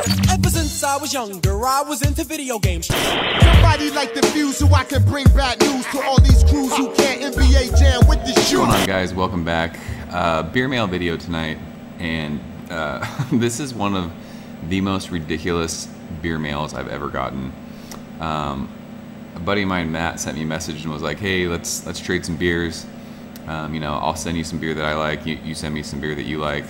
Ever since I was younger, I was into video games. Somebody like the Fuse so I can bring bad news to all these crews who can't NBA jam with the shoe. What's going on, guys? Welcome back. Beer mail video tonight, and this is one of the most ridiculous beer mails I've ever gotten. A buddy of mine, Matt, sent me a message and was like, "Hey, let's trade some beers. You know, I'll send you some beer that I like. You send me some beer that you like.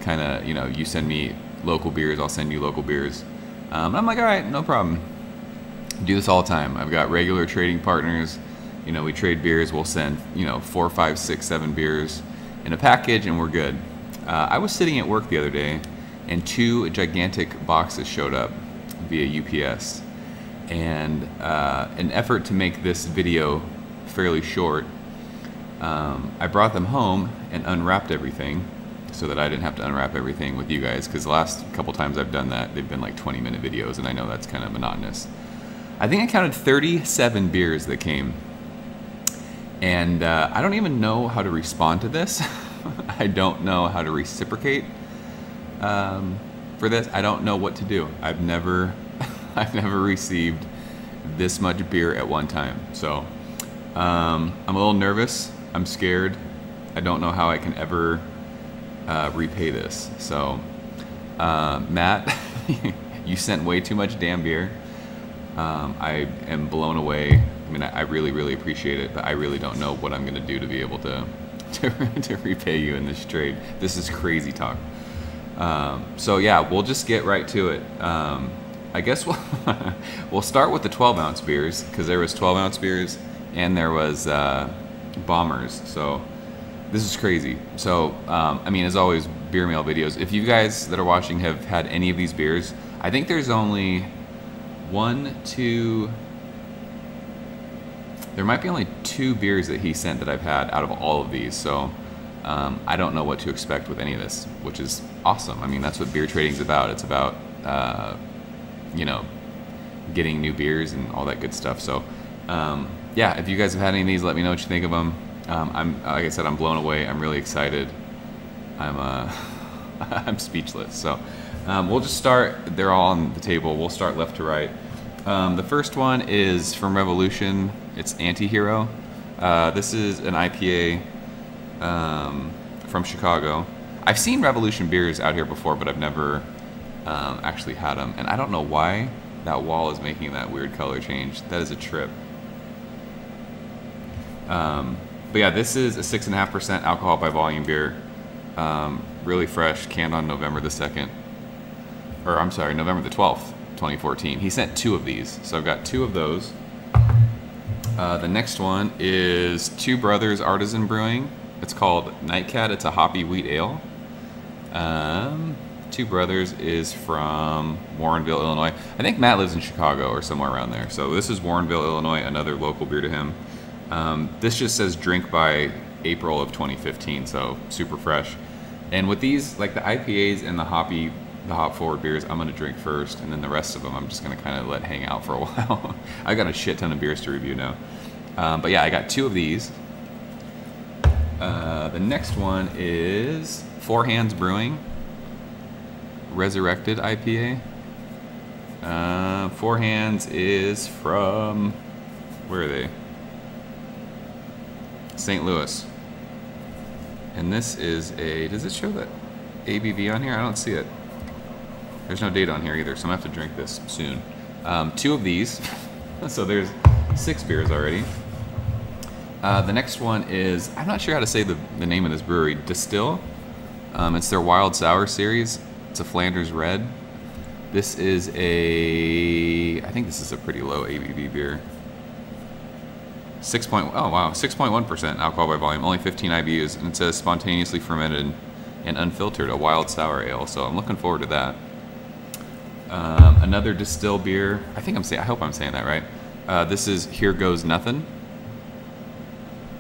Kind of, you know, you send me local beers, I'll send you local beers." And I'm like, all right, no problem. Do this all the time. I've got regular trading partners. You know, we trade beers. We'll send, you know, 4, 5, 6, 7 beers in a package, and we're good. I was sitting at work the other day, and 2 gigantic boxes showed up via UPS. And an effort to make this video fairly short, I brought them home and unwrapped everything so that I didn't have to unwrap everything with you guys, because the last couple times I've done that, they've been like 20-minute videos, and I know that's kind of monotonous. I think I counted 37 beers that came, and I don't even know how to respond to this. I don't know how to reciprocate for this. I don't know what to do. I've never received this much beer at one time. So I'm a little nervous. I'm scared. I don't know how I can ever repay this. So Matt, you sent way too much damn beer. I am blown away. I mean, I really appreciate it, but I really don't know what I'm gonna do to be able to repay you in this trade. This is crazy talk. So yeah, we'll just get right to it. I guess we'll start with the 12-ounce beers, because there was 12-ounce beers and there was bombers. So this is crazy. So I mean, as always, beer mail videos. If you guys that are watching have had any of these beers, I think there's only there might be only 2 beers that he sent that I've had out of all of these. So I don't know what to expect with any of this, which is awesome. I mean, that's what beer trading is about. It's about you know, getting new beers and all that good stuff. So yeah, if you guys have had any of these, let me know what you think of them. Like I said, I'm blown away. I'm really excited. I'm speechless. So we'll just start. They're all on the table. We'll start left to right. The first one is from Revolution. It's Antihero. This is an IPA from Chicago. I've seen Revolution beers out here before, but I've never actually had them. And I don't know why that wall is making that weird color change. That is a trip. But yeah, this is a 6.5% alcohol by volume beer. Really fresh, canned on November the 2nd. Or I'm sorry, November the 12th, 2014. He sent 2 of these, so I've got 2 of those. The next one is Two Brothers Artisan Brewing. It's called Nightcat. It's a hoppy wheat ale. Two Brothers is from Warrenville, Illinois. I think Matt lives in Chicago or somewhere around there. So this is Warrenville, Illinois, another local beer to him. This just says drink by April of 2015, so super fresh. And with these, like the IPAs and the hop forward beers, I'm gonna drink first, and then the rest of them I'm just gonna kind of let hang out for a while. I got a shit ton of beers to review now. But yeah, I got 2 of these. The next one is Four Hands Brewing Resurrected IPA. Four Hands is from, where are they? St. Louis. And this is a, does it show that ABV on here? I don't see it. There's no date on here either, so I'm gonna have to drink this soon. 2 of these, so there's 6 beers already. The next one is, I'm not sure how to say the name of this brewery, Distill. It's their Wild Sour series. It's a Flanders Red. This is I think this is a pretty low ABV beer. 6.1% alcohol by volume, only 15 IBUs, and it says spontaneously fermented and unfiltered, a wild sour ale. So I'm looking forward to that. Another Distill beer. I hope I'm saying that right. This is Here Goes Nothing.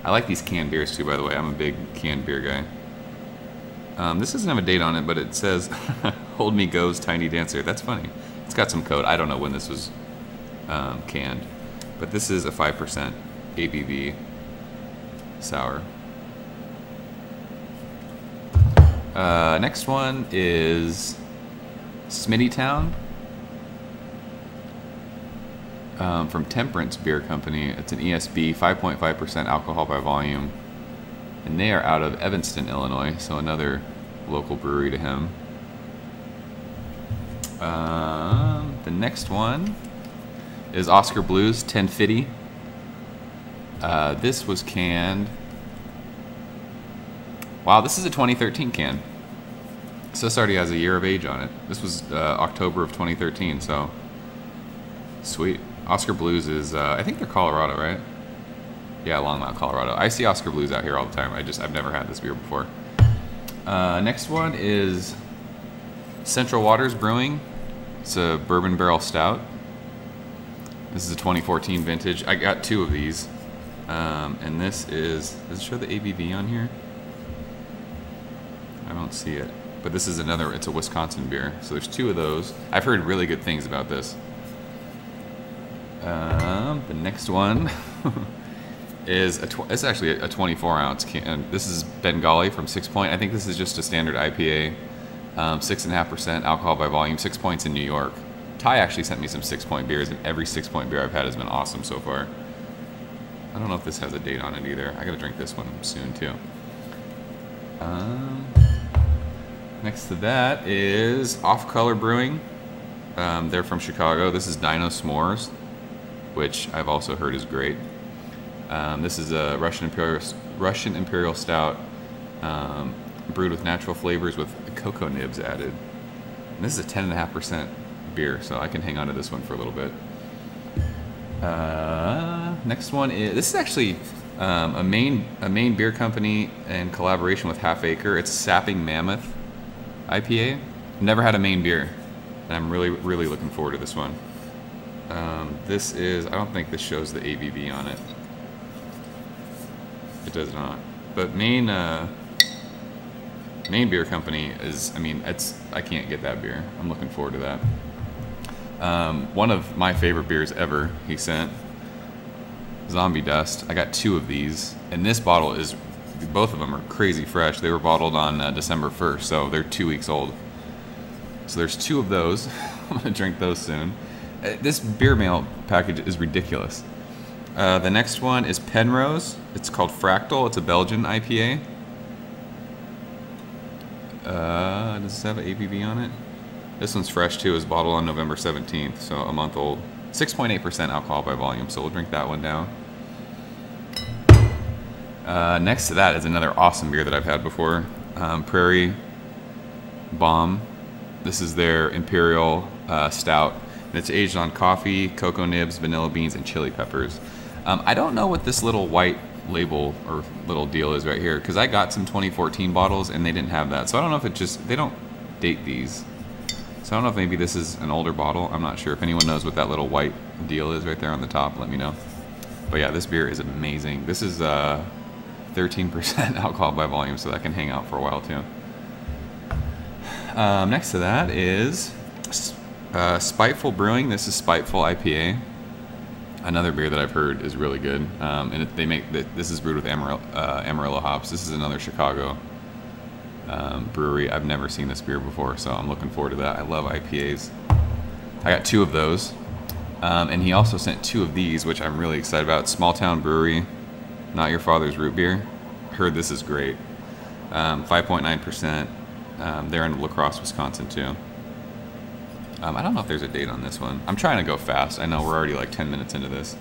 I like these canned beers too, by the way. I'm a big canned beer guy. This doesn't have a date on it, but it says Hold Me Goes Tiny Dancer. That's funny. It's got some code. I don't know when this was canned, but this is a 5% ABV sour. Next one is Smittytown from Temperance Beer Company. It's an ESB, 5.5% alcohol by volume. And they are out of Evanston, Illinois, so another local brewery to him. The next one is Oscar Blues 1050. This was canned. Wow, this is a 2013 can. So this already has a year of age on it. This was October of 2013, so sweet. Oscar Blues is, I think they're Colorado, right? Yeah, Longmont, Colorado. I see Oscar Blues out here all the time. I've never had this beer before. Next one is Central Waters Brewing. It's a bourbon barrel stout. This is a 2014 vintage. I got 2 of these. And this is, does it show the ABV on here? I don't see it. But this is another, it's a Wisconsin beer. So there's 2 of those. I've heard really good things about this. The next one is, it's actually a 24 ounce can. This is Bengali from 6 Point. I think this is just a standard IPA. 6.5% alcohol by volume, 6 points in New York. Ty actually sent me some 6 Point beers, and every 6 Point beer I've had has been awesome so far. I don't know if this has a date on it either. I gotta drink this one soon too. Next to that is Off Color Brewing. They're from Chicago. This is Dino S'mores, which I've also heard is great. This is a Russian Imperial Stout, brewed with natural flavors with cocoa nibs added. And this is a 10.5% beer, so I can hang on to this one for a little bit. Next one is, this is actually a Maine beer company in collaboration with Half Acre. It's Sapping Mammoth IPA. Never had a Maine beer, and I'm really looking forward to this one. This is, I don't think this shows the ABV on it. It does not. But Maine Beer Company is, I mean, I can't get that beer. I'm looking forward to that. One of my favorite beers ever he sent, Zombie Dust. I got 2 of these, and this bottle is, both of them are crazy fresh. They were bottled on December 1st, so they're 2 weeks old. So there's 2 of those. I'm gonna drink those soon. This beer mail package is ridiculous. The next one is Penrose. It's called Fractal. It's a Belgian IPA. Does this have an ABV on it? This one's fresh too. It's bottled on November 17th, so a month old. 6.8% alcohol by volume, so we'll drink that one down. Next to that is another awesome beer that I've had before. Prairie Bomb. This is their Imperial Stout. And it's aged on coffee, cocoa nibs, vanilla beans, and chili peppers. I don't know what this little white label or little deal is right here, because I got some 2014 bottles and they didn't have that. So I don't know if it just, they don't date these. So I don't know if maybe this is an older bottle. I'm not sure. If anyone knows what that little white deal is right there on the top, let me know. But yeah, this beer is amazing. This is 13% alcohol by volume, so that can hang out for a while too. Next to that is Spiteful Brewing. This is Spiteful IPA. Another beer that I've heard is really good. And they make, this is brewed with Amarillo hops. This is another Chicago brewery. I've never seen this beer before, so I'm looking forward to that. I love IPAs. I got 2 of those. And he also sent 2 of these, which I'm really excited about. Small Town Brewery, Not Your Father's Root Beer. Heard this is great. 5.9%. They're in La Crosse, Wisconsin too. I don't know if there's a date on this one. I'm trying to go fast. I know we're already like 10 minutes into this.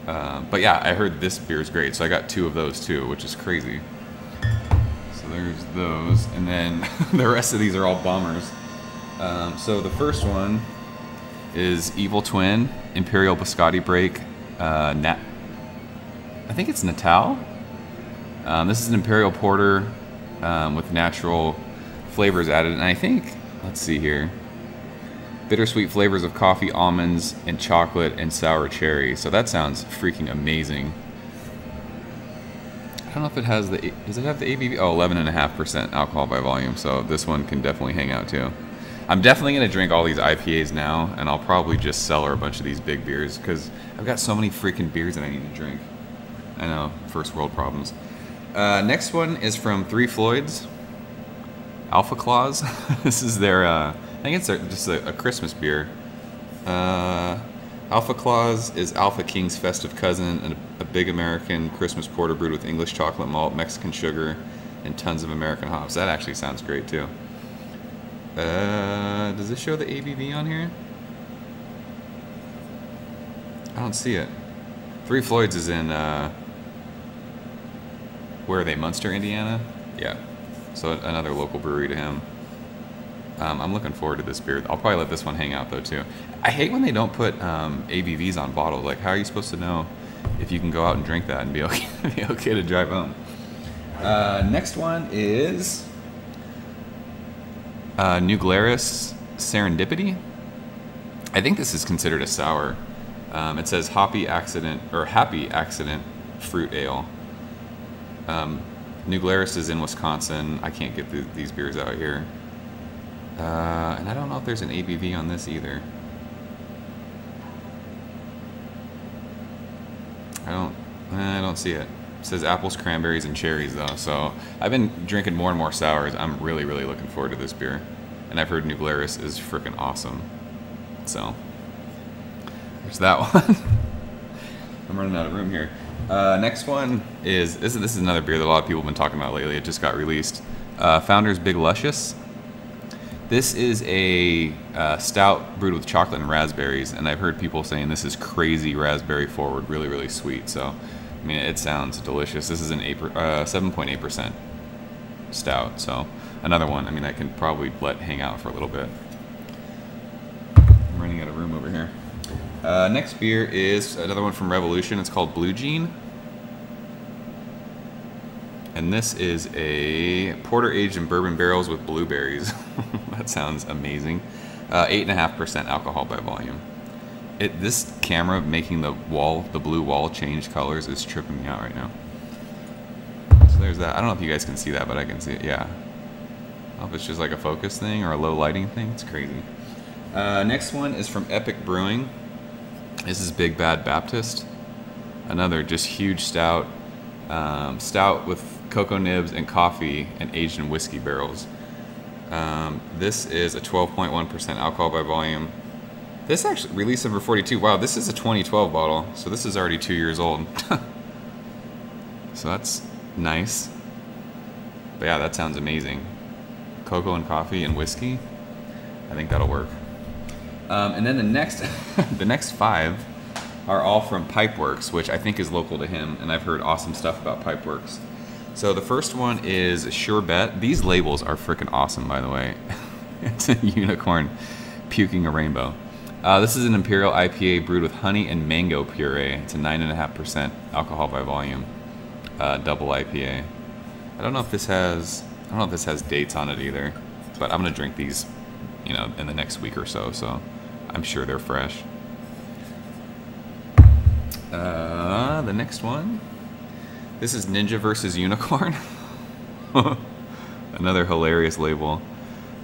But yeah, I heard this beer is great, so I got 2 of those too, which is crazy. So there's those, and then the rest of these are all bombers. So the first one is Evil Twin Imperial Biscotti Break. I think it's Natal. This is an Imperial Porter with natural flavors added, and I think, let's see here, bittersweet flavors of coffee, almonds, and chocolate, and sour cherry. So that sounds freaking amazing. I don't know if it has the, does it have the ABV? Oh, 11.5% alcohol by volume, so this one can definitely hang out too. I'm definitely going to drink all these IPAs now, and I'll probably just cellar a bunch of these big beers, because I've got so many freaking beers that I need to drink. I know, first world problems. Next one is from Three Floyds, Alpha Claws. This is their think it's just a Christmas beer. Alpha Claus is Alpha King's festive cousin, and a big American Christmas porter brewed with English chocolate malt, Mexican sugar, and tons of American hops. That actually sounds great too. Does this show the ABV on here? I don't see it. Three Floyds is in, where are they, Munster, Indiana? Yeah, so another local brewery to him. I'm looking forward to this beer. I'll probably let this one hang out though too. I hate when they don't put ABVs on bottles. Like, how are you supposed to know if you can go out and drink that and be okay, be okay to drive home? Next one is New Glarus Serendipity. I think this is considered a sour. It says Happy Accident Fruit Ale. New Glarus is in Wisconsin. I can't get these beers out here. And I don't know if there's an ABV on this either. I don't see it. It says apples, cranberries, and cherries though. So I've been drinking more and more sours. I'm really, really looking forward to this beer. And I've heard New Glarus is freaking awesome. So there's that one. I'm running out of room here. Next one is this is another beer that a lot of people have been talking about lately. It just got released. Founder's Big Luscious. This is a stout brewed with chocolate and raspberries, and I've heard people saying this is crazy raspberry forward, really, really sweet. So, I mean, it sounds delicious. This is an 7.8% stout, so another one. I mean, I can probably let hang out for a little bit. I'm running out of room over here. Next beer is another one from Revolution. It's called Blue Jean. And this is a porter aged in bourbon barrels with blueberries. That sounds amazing. 8.5% alcohol by volume. This camera making the blue wall change colors is tripping me out right now. So there's that. I don't know if you guys can see that, but I can see it. Yeah. I don't know if it's just like a focus thing or a low lighting thing. It's crazy. Next one is from Epic Brewing. This is Big Bad Baptist. Another just huge stout. Stout with cocoa nibs and coffee and aged in whiskey barrels. This is a 12.1% alcohol by volume. This actually released number 42. Wow, this is a 2012 bottle, so this is already 2 years old. So that's nice. But yeah, that sounds amazing. Cocoa and coffee and whiskey. I think that'll work. And then the next 5 are all from Pipeworks, which I think is local to him, and I've heard awesome stuff about Pipeworks. So the first one is Sure Bet. These labels are freaking awesome, by the way. It's a unicorn puking a rainbow. This is an Imperial IPA brewed with honey and mango puree. It's a 9.5% alcohol by volume, double IPA. I don't know if this has dates on it either, but I'm gonna drink these, in the next week or so. So I'm sure they're fresh. The next one. This is Ninja versus Unicorn. Another hilarious label.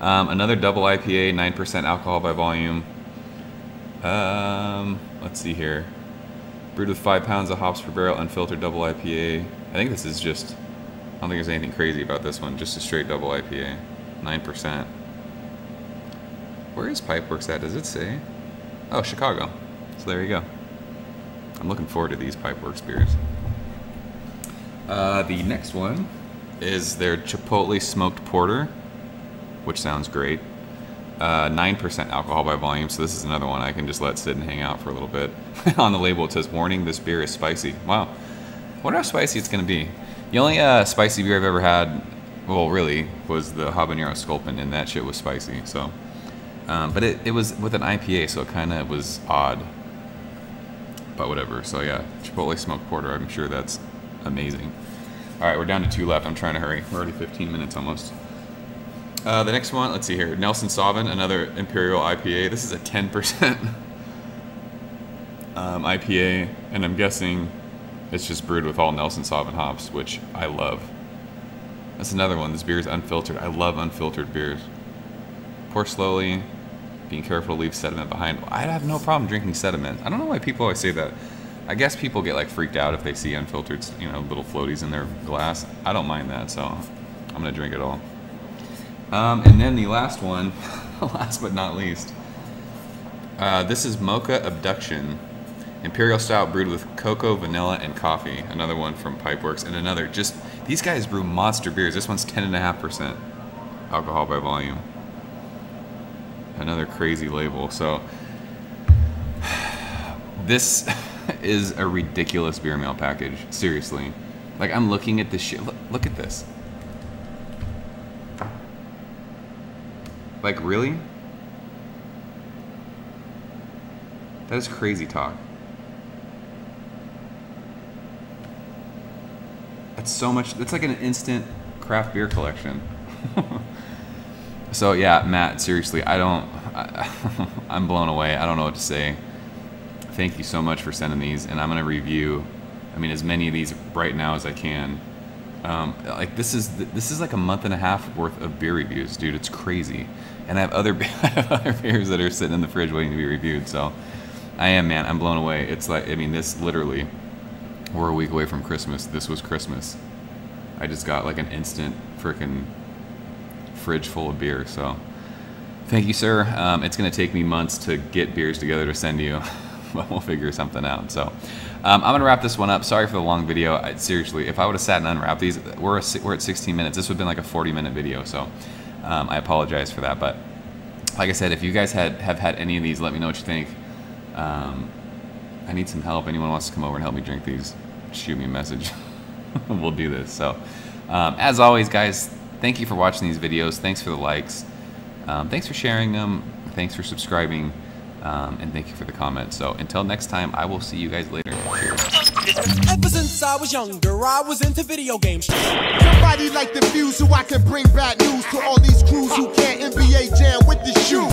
Another double IPA, 9% alcohol by volume. Let's see here. Brewed with 5 pounds of hops per barrel, unfiltered double IPA. I think this is just, I don't think there's anything crazy about this one. Just a straight double IPA, 9%. Where is Pipeworks at? Does it say? Oh, Chicago. So there you go. I'm looking forward to these Pipeworks beers. The next one is their Chipotle Smoked Porter, which sounds great. 9% alcohol by volume, so this is another one I can just let sit and hang out for a little bit. On the label it says, warning, this beer is spicy. Wow. I wonder how spicy it's going to be. The only spicy beer I've ever had, well, really, was the Habanero Sculpin, and that shit was spicy. So, but it was with an IPA, so it kind of was odd. But whatever. So yeah, Chipotle Smoked Porter, I'm sure that's amazing. All right, we're down to 2 left. I'm trying to hurry. We're already 15 minutes almost. The next one, let's see here. Nelson Sauvin, another Imperial IPA. This is a 10% IPA, and I'm guessing it's just brewed with all Nelson Sauvin hops, which I love. That's another one. This beer is unfiltered. I love unfiltered beers. Pour slowly, being careful to leave sediment behind. I have no problem drinking sediment. I don't know why people always say that. I guess people get like freaked out if they see unfiltered, little floaties in their glass. I don't mind that, so I'm gonna drink it all. And then the last one, last but not least, this is Mocha Abduction. Imperial Stout brewed with cocoa, vanilla, and coffee. Another one from Pipeworks, and another just, these guys brew monster beers. This one's 10.5% alcohol by volume. Another crazy label. So this is a ridiculous beer mail package. Seriously. Like, I'm looking at this shit. Look at this. Like, really? That is crazy talk. That's so much. That's like an instant craft beer collection. So yeah, Matt, seriously, I'm blown away. I don't know what to say. Thank you so much for sending these, and I'm gonna review, I mean, as many of these right now as I can. Like, this is like a month and a half worth of beer reviews, dude. It's crazy. And I have other beers that are sitting in the fridge waiting to be reviewed. So I'm blown away. It's like, I mean, this literally, we're a week away from Christmas. This was Christmas. I just got like an instant freaking fridge full of beer. So thank you, sir. It's gonna take me months to get beers together to send you, but we'll figure something out. So I'm gonna wrap this one up. Sorry for the long video. Seriously, if I would have sat and unwrapped these, we're at 16 minutes. This would have been like a 40-minute video. So I apologize for that. But like I said, if you guys have had any of these, let me know what you think. I need some help. Anyone wants to come over and help me drink these, shoot me a message. We'll do this. So as always, guys, thank you for watching these videos. Thanks for the likes. Thanks for sharing them. Thanks for subscribing. And thank you for the comments. So until next time, I will see you guys later. Cheers. Ever since I was younger, I was into video games. Somebody like the Fuse, so I can bring bad news to all these crews who can't NBA jam with the shoe.